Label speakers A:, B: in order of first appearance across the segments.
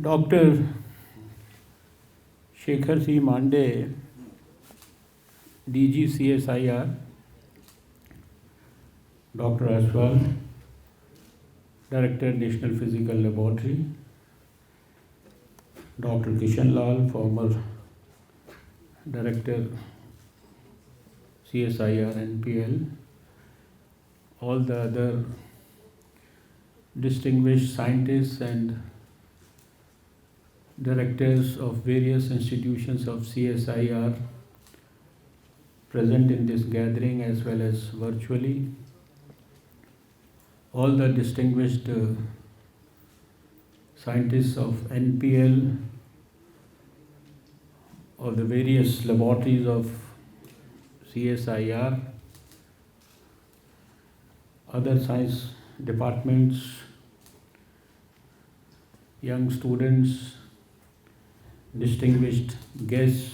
A: Dr. Shekhar C. Mande, DG CSIR, Dr. Aswal, Director National Physical Laboratory, Dr. Kishan Lal, former Director CSIR NPL, all the other distinguished scientists and directors of various institutions of CSIR present in this gathering as well as virtually, all the distinguished scientists of NPL, or the various laboratories of CSIR, other science departments, young students, distinguished guests,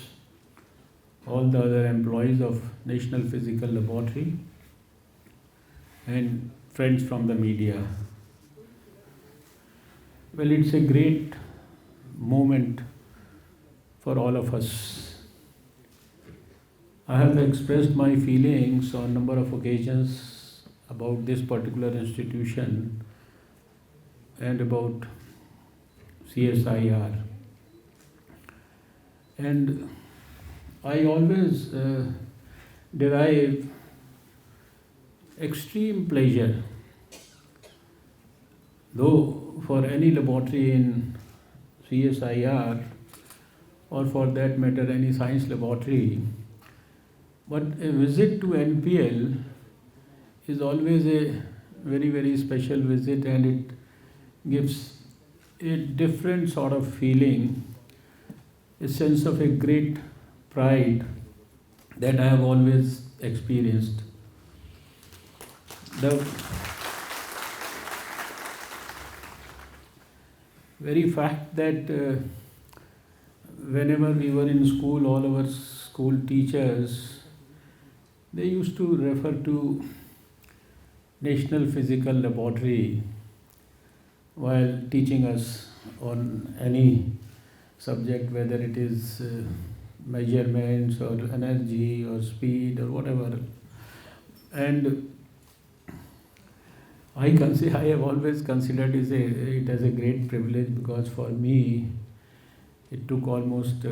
A: all the other employees of National Physical Laboratory, and friends from the media. Well, it's a great moment for all of us. I have expressed my feelings on a number of occasions about this particular institution and about CSIR. And I always derive extreme pleasure, though for any laboratory in CSIR, or for that matter any science laboratory, but a visit to NPL is always a very, very special visit, and it gives a different sort of feeling, a sense of a great pride that I have always experienced. The very fact that whenever we were in school, all our school teachers, they used to refer to National Physical Laboratory while teaching us on any subject, whether it is measurements or energy or speed or whatever. And I have always considered it as a great privilege, because for me it took almost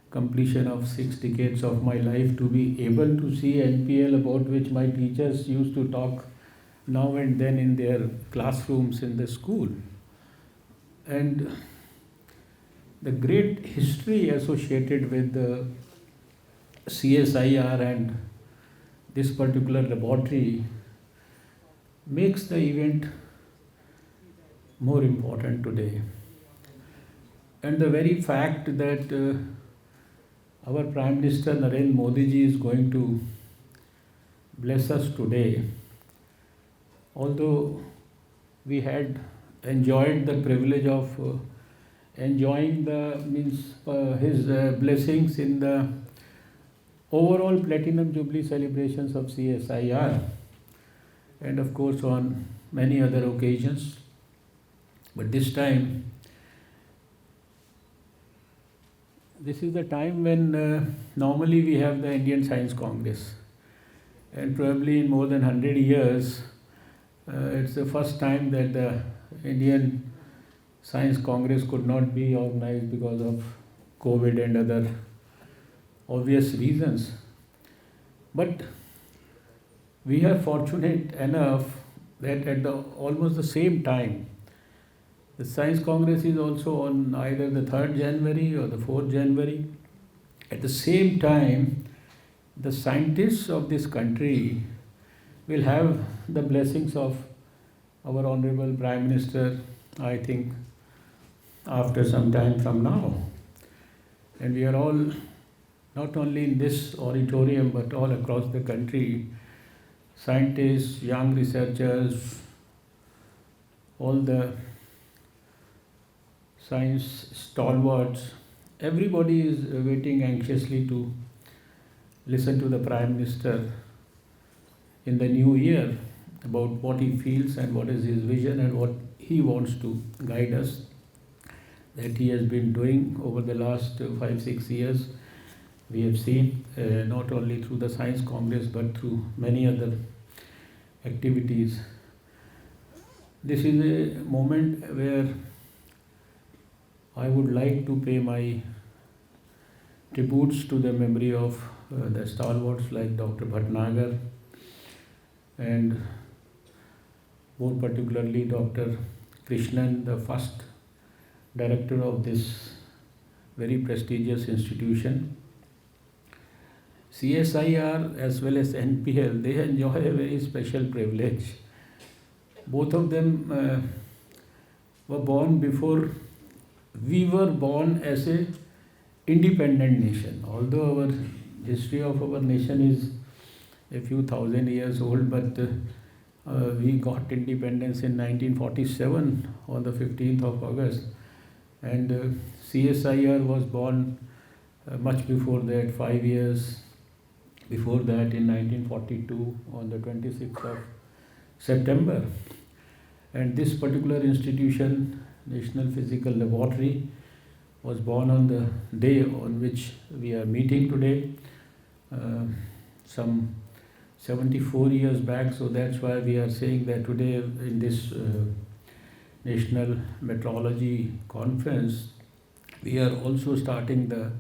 A: completion of 6 decades of my life to be able to see NPL, about which my teachers used to talk now and then in their classrooms in the school. And the great history associated with the CSIR and this particular laboratory makes the event more important today. And the very fact that our Prime Minister Narendra Modi ji is going to bless us today, although we had enjoyed the privilege of enjoying his blessings in the overall Platinum Jubilee celebrations of CSIR, and of course on many other occasions. But this time, this is the time when normally we have the Indian Science Congress, and probably in more than 100 years it's the first time that the Indian Science Congress could not be organized because of COVID and other obvious reasons. But we are fortunate enough that at the almost the same time, the Science Congress is also on either the 3rd January or the 4th January. At the same time, the scientists of this country will have the blessings of our Honorable Prime Minister, I think, after some time from now. And we are all, not only in this auditorium, but all across the country, scientists, young researchers, all the science stalwarts, everybody is waiting anxiously to listen to the Prime Minister in the new year about what he feels and what is his vision and what he wants to guide us, that he has been doing over the last 5-6 years. We have seen not only through the Science Congress but through many other activities. This is a moment where I would like to pay my tributes to the memory of the stalwarts like Dr. Bhatnagar and more particularly Dr. Krishnan, the first director of this very prestigious institution. CSIR as well as NPL, they enjoy a very special privilege. Both of them were born before we were born as a independent nation. Although our history of our nation is a few thousand years old, but we got independence in 1947 on the 15th of August, and CSIR was born much before that, 5 years before that, in 1942 on the 26th of September. And this particular institution, National Physical Laboratory, was born on the day on which we are meeting today, some 74 years back. So that's why we are saying that today in this National Metrology Conference, we are also starting the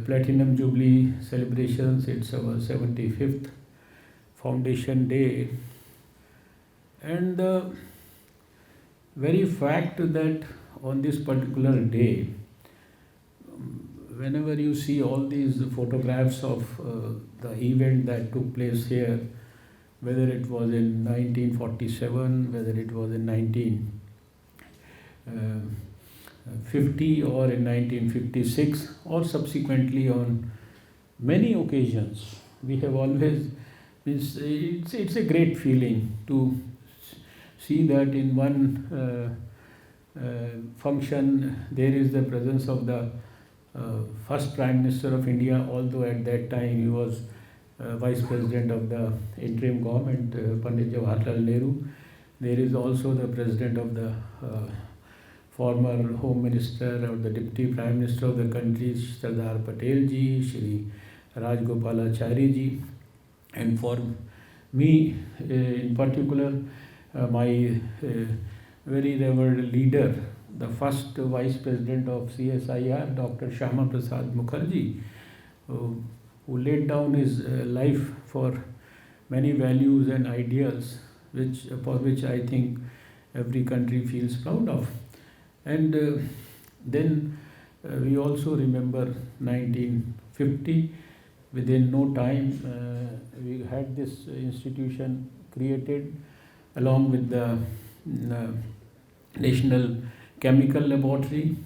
A: Platinum Jubilee celebrations. It's our 75th Foundation Day. And the very fact that on this particular day, whenever you see all these photographs of the event that took place here, whether it was in 1947, whether it was in 1950 or in 1956, or subsequently on many occasions, we have always, it's a great feeling to see that in one function there is the presence of the first Prime Minister of India, although at that time he was Vice President of the interim government, Pandit Jawaharlal Nehru. There is also the President of the former Home Minister or the Deputy Prime Minister of the country, Sardar Patel ji, Shri Rajgopalachari ji, and for me in particular, my very revered leader, the first Vice President of CSIR, Dr. Shyama Prasad Mukherjee, who laid down his life for many values and ideals, for which I think every country feels proud of. And then we also remember 1950. Within no time, we had this institution created along with the National Chemical Laboratory.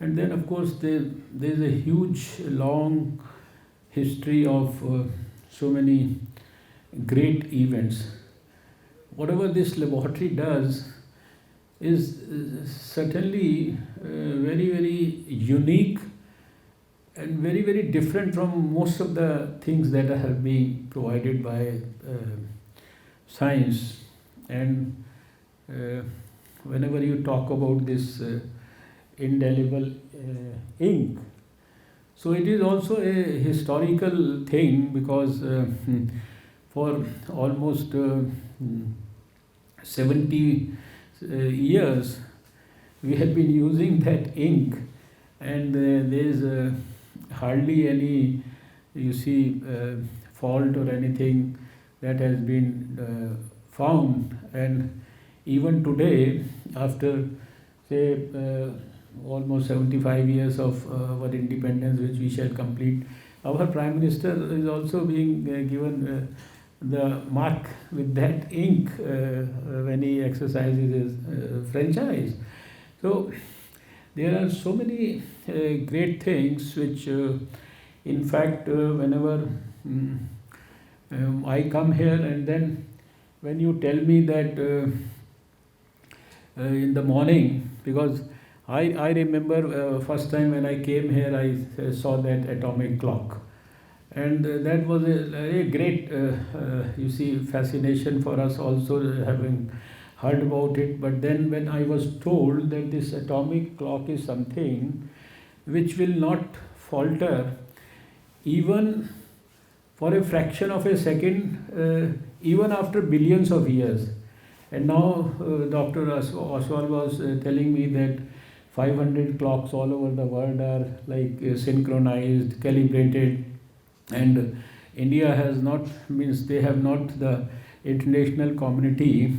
A: And then of course there is a huge long history of so many great events. Whatever this laboratory does is certainly very, very unique and very, very different from most of the things that have been provided by science. And whenever you talk about this indelible ink, so it is also a historical thing, because for almost 70 years, we have been using that ink, and there's hardly any, you see, fault or anything that has been found. And even today, after say almost 75 years of our independence, which we shall complete, our Prime Minister is also being given the mark with that ink when he exercises his franchise. So there are so many great things which, in fact, whenever I come here, and then when you tell me that in the morning, because I remember first time when I came here, I saw that atomic clock, and that was a great, you see, fascination for us also, having heard about it. But then when I was told that this atomic clock is something which will not falter even for a fraction of a second, even after billions of years. And now Dr. Oswald was telling me that 500 clocks all over the world are like synchronized, calibrated, and India has not, means they have not, the international community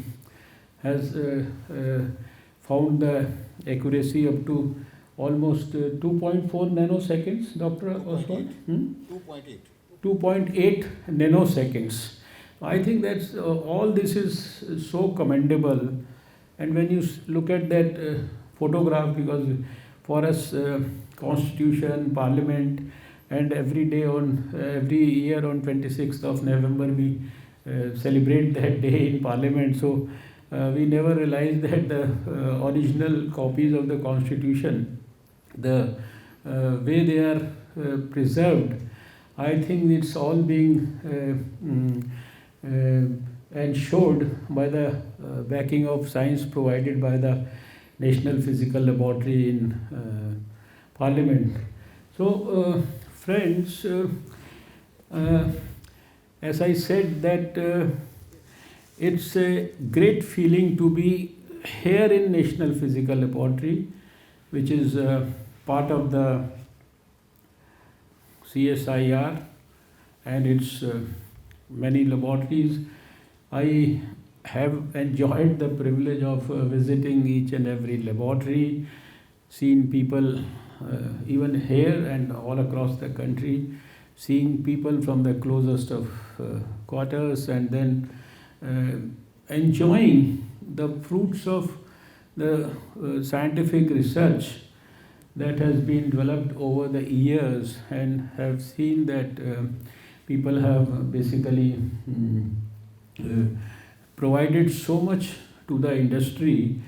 A: has found the accuracy up to almost 2.4 nanoseconds, Dr. Oswald?
B: 2.8.
A: 2.8 nanoseconds. I think that's all this is so commendable. And when you look at that photograph, because for us, Constitution, Parliament, and every day on every year on 26th of November we celebrate that day in Parliament. So we never realized that the original copies of the Constitution, the way they are preserved, I think it's all being ensured by the backing of science provided by the National Physical Laboratory in Parliament. So, friends, as I said, that it's a great feeling to be here in National Physical Laboratory, which is part of the CSIR and its many laboratories. I have enjoyed the privilege of visiting each and every laboratory, seen people even here and all across the country, seeing people from the closest of quarters, and then enjoying the fruits of the scientific research that has been developed over the years, and have seen that people have basically provided so much to the industry,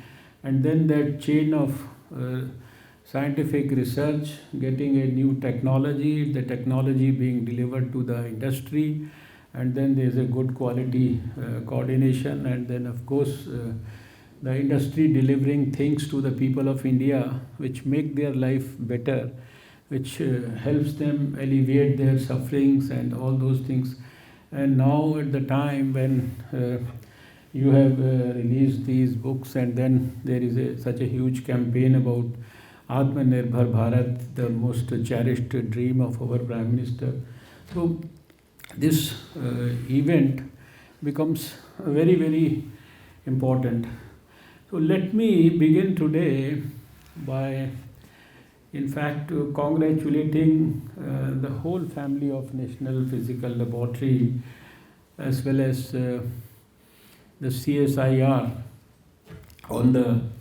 A: and then that chain of scientific research getting a new technology, the technology being delivered to the industry, and then there's a good quality coordination, and then of course the industry delivering things to the people of India which make their life better, which helps them alleviate their sufferings and all those things. And now at the time when you have released these books, and then there is such a huge campaign about Atmanirbhar Bharat, the most cherished dream of our Prime Minister. So this event becomes very, very important. So let me begin today by, in fact, congratulating the whole family of National Physical Laboratory, as well as the CSIR, on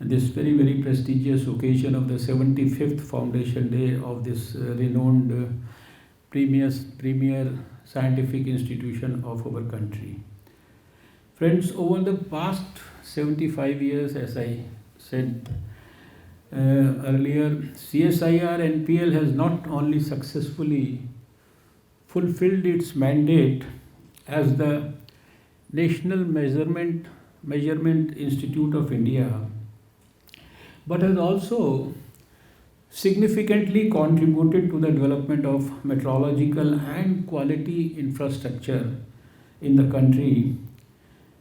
A: this very, very prestigious occasion of the 75th Foundation Day of this renowned premier scientific institution of our country. Friends, over the past 75 years, as I said earlier, CSIR NPL has not only successfully fulfilled its mandate as the National Measurement Institute of India, but has also significantly contributed to the development of meteorological and quality infrastructure in the country,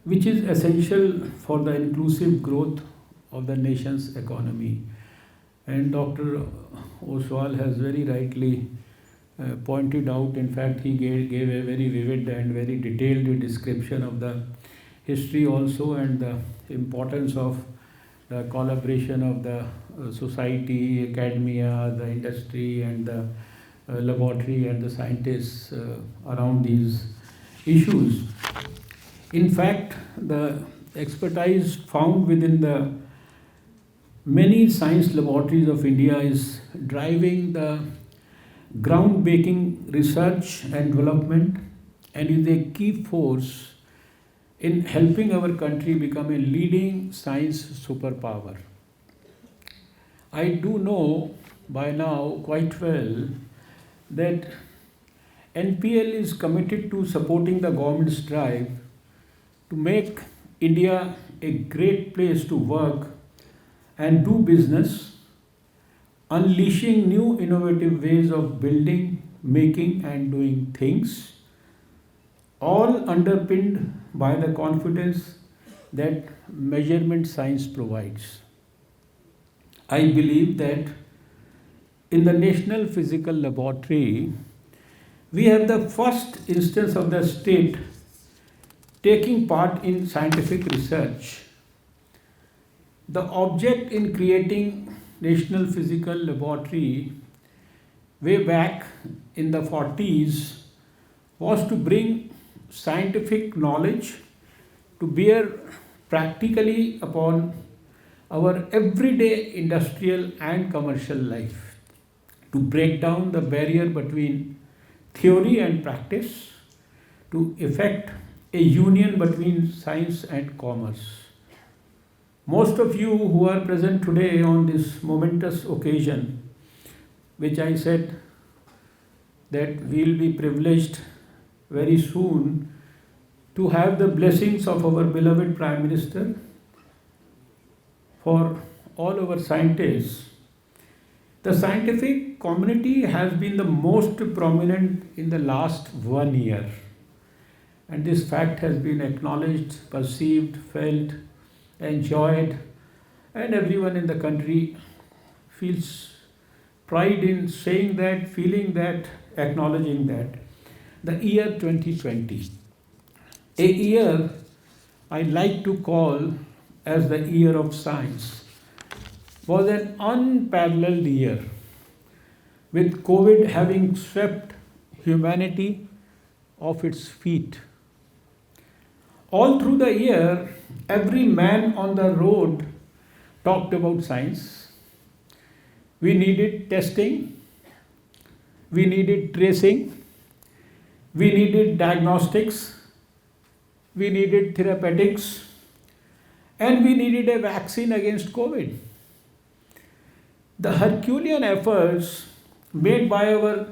A: which is essential for the inclusive growth of the nation's economy. And Dr. Oswal has very rightly pointed out, in fact, he gave a very vivid and very detailed description of the history also, and the importance of the collaboration of the society, academia, the industry, and the laboratory and the scientists around these issues. In fact, the expertise found within the many science laboratories of India is driving the groundbreaking research and development, and is a key force in helping our country become a leading science superpower. I do know by now quite well that NPL is committed to supporting the government's drive to make India a great place to work and do business, unleashing new innovative ways of building, making, and doing things, all underpinned by the confidence that measurement science provides. I believe that in the National Physical Laboratory, we have the first instance of the state taking part in scientific research. The object in creating National Physical Laboratory way back in the 40s was to bring scientific knowledge to bear practically upon our everyday industrial and commercial life, to break down the barrier between theory and practice, to effect a union between science and commerce. Most of you who are present today on this momentous occasion, which I said that we'll be privileged very soon to have the blessings of our beloved Prime Minister, for all our scientists. The scientific community has been the most prominent in the last 1 year, and this fact has been acknowledged, perceived, felt, enjoyed, and everyone in the country feels pride in saying that, feeling that, acknowledging that. The year 2020, a year I like to call as the year of science, was an unparalleled year, with COVID having swept humanity off its feet. All through the year, every man on the road talked about science. We needed testing, we needed tracing, we needed diagnostics, we needed therapeutics, and we needed a vaccine against COVID. The Herculean efforts made by our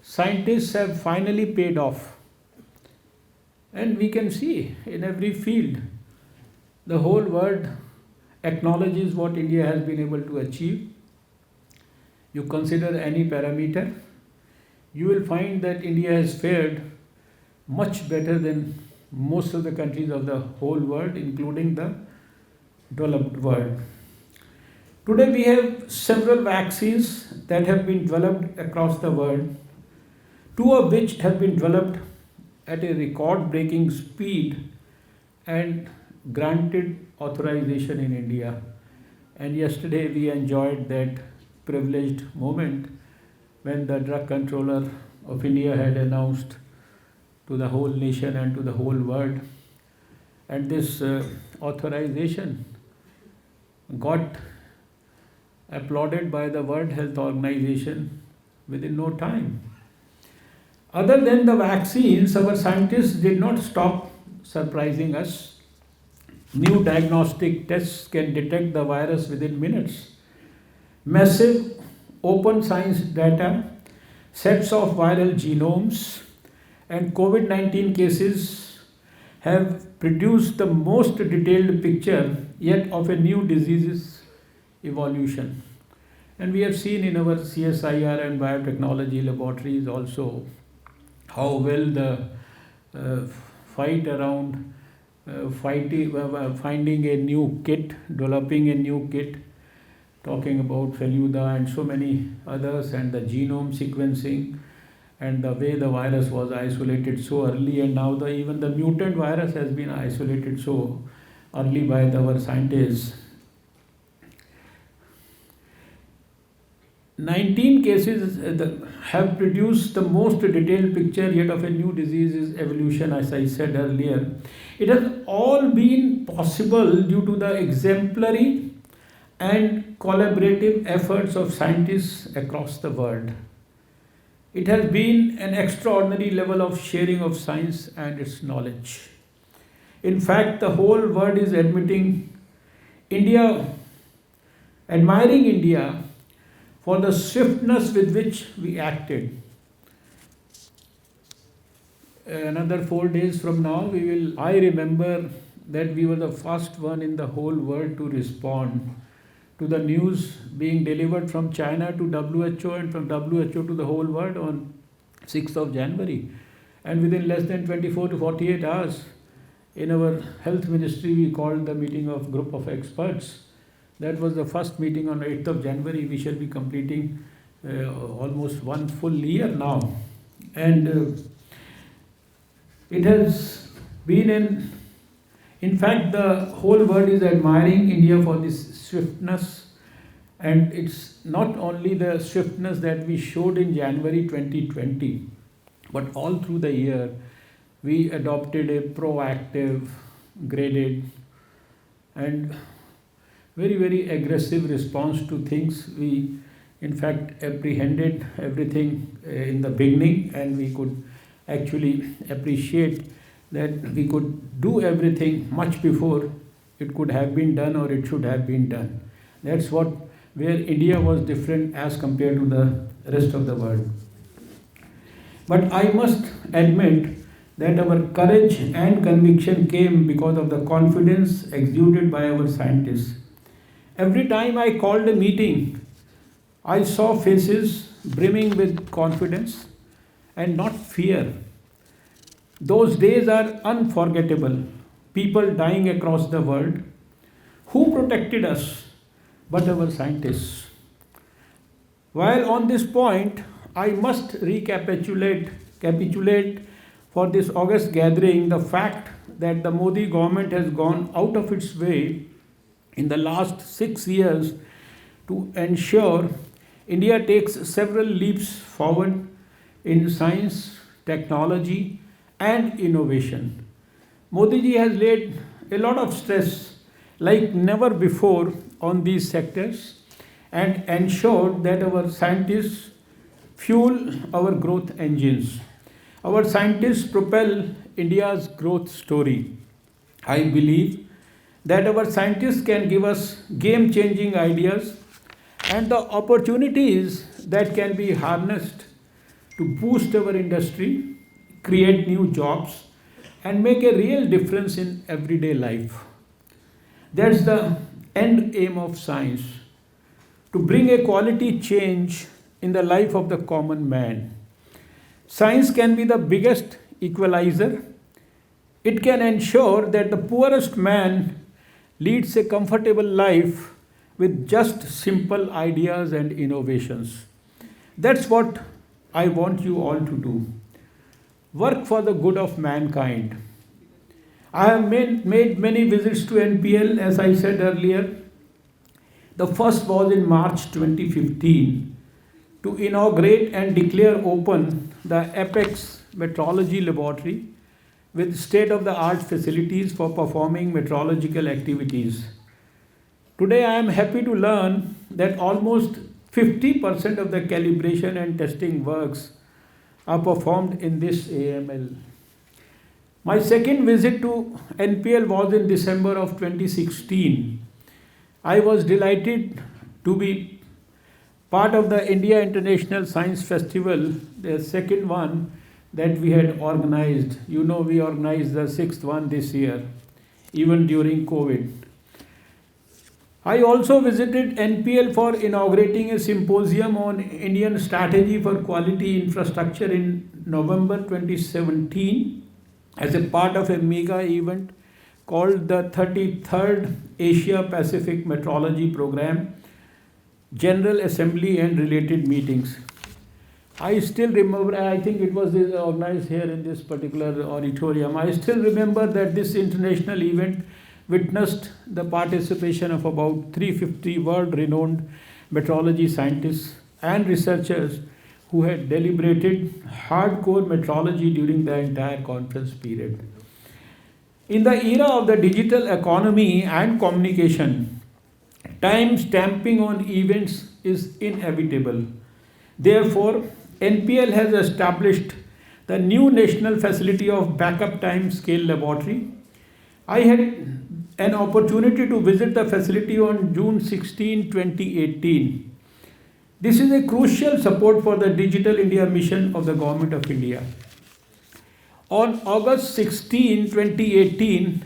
A: scientists have finally paid off. And we can see in every field, the whole world acknowledges what India has been able to achieve. You consider any parameter, you will find that India has fared much better than most of the countries of the whole world, including the developed world. Today we have several vaccines that have been developed across the world, two of which have been developed at a record-breaking speed and granted authorization in India. And yesterday we enjoyed that privileged moment when the drug controller of India had announced to the whole nation and to the whole world. And this authorization got applauded by the World Health Organization within no time. Other than the vaccines, our scientists did not stop surprising us. New diagnostic tests can detect the virus within minutes. Massive open science data, sets of viral genomes, and COVID-19 cases have produced the most detailed picture yet of a new disease's evolution. And we have seen in our CSIR and biotechnology laboratories also how well the fight around finding a new kit, developing a new kit, talking about Feluda and so many others, and the genome sequencing, and the way the virus was isolated so early, and now even the mutant virus has been isolated so early by our scientists. 19 cases have produced the most detailed picture yet of a new disease's evolution, as I said earlier. It has all been possible due to the exemplary and collaborative efforts of scientists across the world. It has been an extraordinary level of sharing of science and its knowledge. In fact, the whole world is admitting admiring India for the swiftness with which we acted. Another 4 days from now, I remember that we were the first one in the whole world to respond to the news being delivered from China to WHO and from WHO to the whole world on 6th of January. And within less than 24 to 48 hours, in our health ministry, we called the meeting of group of experts. That was the first meeting on 8th of January. We shall be completing almost 1 full year now. And it has been in fact, the whole world is admiring India for this swiftness. And it's not only the swiftness that we showed in January 2020, but all through the year, we adopted a proactive, graded, and very, very aggressive response to things. We, in fact, apprehended everything in the beginning, and we could actually appreciate that we could do everything much before it could have been done or it should have been done. That's where India was different as compared to the rest of the world. But I must admit that our courage and conviction came because of the confidence exuded by our scientists. Every time I called a meeting, I saw faces brimming with confidence and not fear. Those days are unforgettable. People dying across the world. Who protected us but our scientists? While on this point, I must capitulate for this August gathering the fact that the Modi government has gone out of its way in the last 6 years to ensure India takes several leaps forward in science, technology, and innovation. Modi ji has laid a lot of stress like never before on these sectors and ensured that our scientists fuel our growth engines. Our scientists propel India's growth story. I believe that our scientists can give us game-changing ideas and the opportunities that can be harnessed to boost our industry, create new jobs, and make a real difference in everyday life. That's the end aim of science, to bring a quality change in the life of the common man. Science can be the biggest equalizer. It can ensure that the poorest man leads a comfortable life with just simple ideas and innovations. That's what I want you all to do. Work for the good of mankind. I have made many visits to NPL, as I said earlier. The first was in March 2015 to inaugurate and declare open the Apex Metrology Laboratory with state-of-the-art facilities for performing metrological activities. Today I am happy to learn that almost 50% of the calibration and testing works are performed in this AML. My second visit to NPL was in December of 2016. I was delighted to be part of the India International Science Festival, the second one that we had organized. You know, we organized the 6th one this year, even during COVID. I also visited NPL for inaugurating a symposium on Indian strategy for quality infrastructure in November 2017 as a part of a mega event called the 33rd Asia Pacific Metrology Program, General Assembly and related meetings. I still remember, I think it was organized here in this particular auditorium. I still remember that this international event witnessed the participation of about 350 world-renowned metrology scientists and researchers who had deliberated hardcore metrology during the entire conference period. In the era of the digital economy and communication, time stamping on events is inevitable. Therefore, NPL has established the new national facility of backup time scale laboratory. I had an opportunity to visit the facility on June 16, 2018. This is a crucial support for the Digital India mission of the Government of India. On August 16, 2018,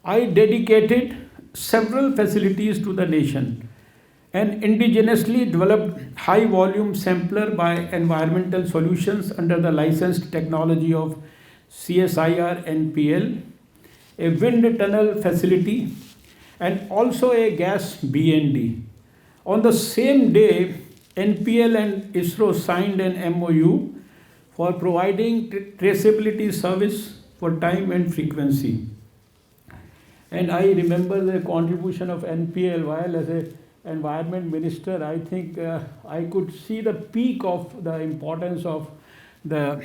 A: I dedicated several facilities to the nation. An indigenously developed high-volume sampler by Environmental Solutions under the licensed technology of CSIR NPL, a wind tunnel facility, and also a gas BND. On the same day, NPL and ISRO signed an MOU for providing traceability service for time and frequency. And I remember the contribution of NPL while as a environment minister. I think I could see the peak of the importance of the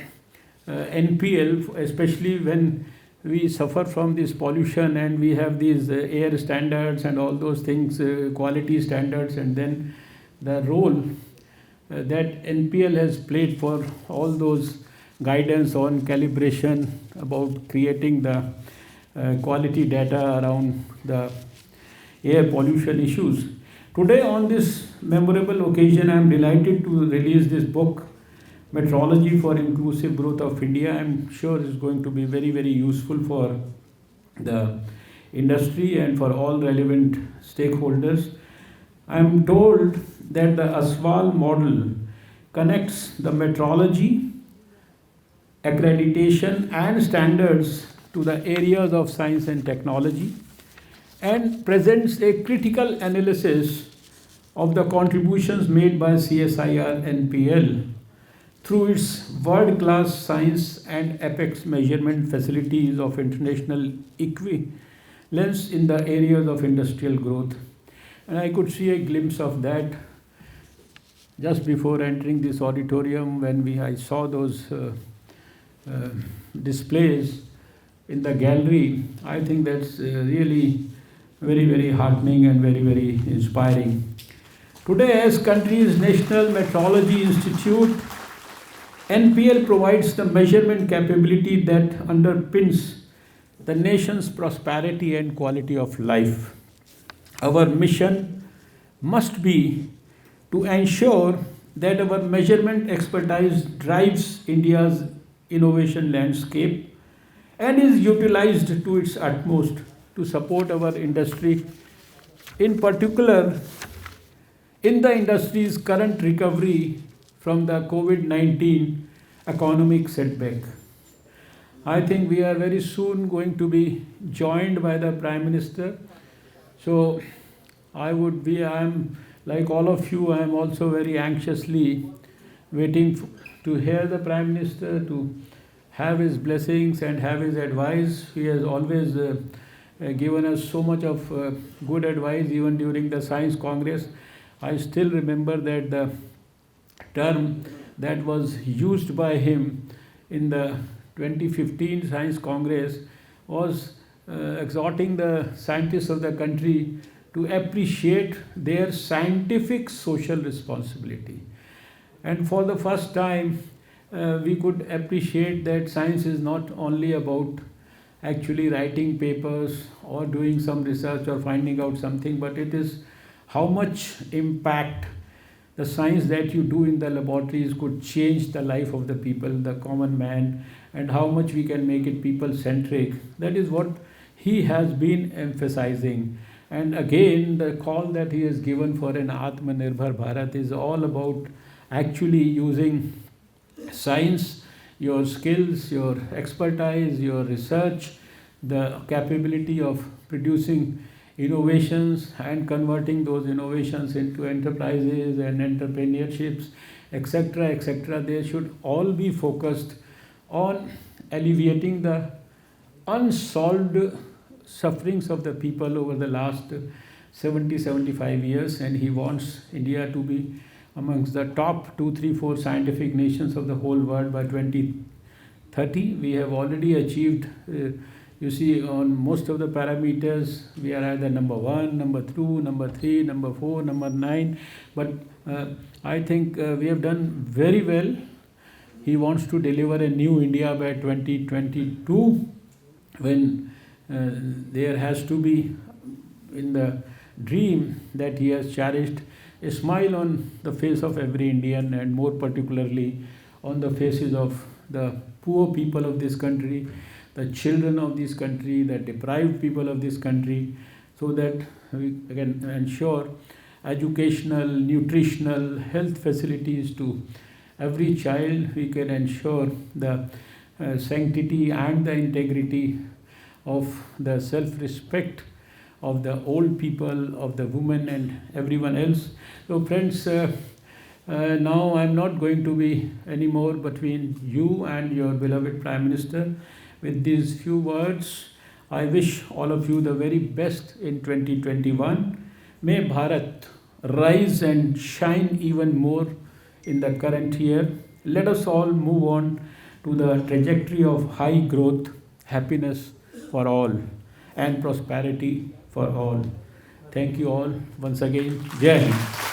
A: NPL, especially when we suffer from this pollution and we have these air standards and all those things, quality standards, and then the role that NPL has played for all those guidance on calibration about creating the quality data around the air pollution issues. Today, on this memorable occasion, I am delighted to release this book, Metrology for Inclusive Growth of India. I am sure it's going to be very, very useful for the industry and for all relevant stakeholders. I am told that the ASWAL model connects the metrology, accreditation, and standards to the areas of science and technology, and presents a critical analysis of the contributions made by CSIR NPL through its world-class science and apex measurement facilities of international equivalence in the areas of industrial growth. And I could see a glimpse of that just before entering this auditorium when I saw those displays in the gallery. I think that's really very, very heartening and very, very inspiring. Today, as country's National Metrology Institute, NPL provides the measurement capability that underpins the nation's prosperity and quality of life. Our mission must be to ensure that our measurement expertise drives India's innovation landscape and is utilized to its utmost to support our industry, in particular in the industry's current recovery from the COVID-19 economic setback. I think we are very soon going to be joined by the Prime Minister. So I am like all of you, I am also very anxiously waiting to hear the Prime Minister, to have his blessings and have his advice. He has always given us so much of good advice even during the Science Congress. I still remember that the term that was used by him in the 2015 Science Congress was exhorting the scientists of the country to appreciate their scientific social responsibility. And for the first time, we could appreciate that science is not only about actually writing papers or doing some research or finding out something, but it is how much impact the science that you do in the laboratories could change the life of the people, the common man, and how much we can make it people-centric. That is what he has been emphasizing. And again, the call that he has given for an Atmanirbhar Bharat is all about actually using science, your skills, your expertise, your research the capability of producing innovations and converting those innovations into enterprises and entrepreneurships, etc., etc. They should all be focused on alleviating the unsolved sufferings of the people over the last 75 years, and he wants India to be amongst the top 2, 3, 4 scientific nations of the whole world by 2030. We have already achieved, you see, on most of the parameters, we are either number 1, number 2, number 3, number 4, number 9. But I think we have done very well. He wants to deliver a new India by 2022, when there has to be, in the dream that he has cherished, a smile on the face of every Indian, and more particularly on the faces of the poor people of this country, the children of this country, the deprived people of this country, so that we can ensure educational, nutritional, health facilities to every child. We can ensure the sanctity and the integrity of the self-respect of the old people, of the women and everyone else. So friends, now I'm not going to be any more between you and your beloved Prime Minister. With these few words, I wish all of you the very best in 2021. May Bharat rise and shine even more in the current year. Let us all move on to the trajectory of high growth, happiness for all, and prosperity for all. Thank you all once again. Jai Hind.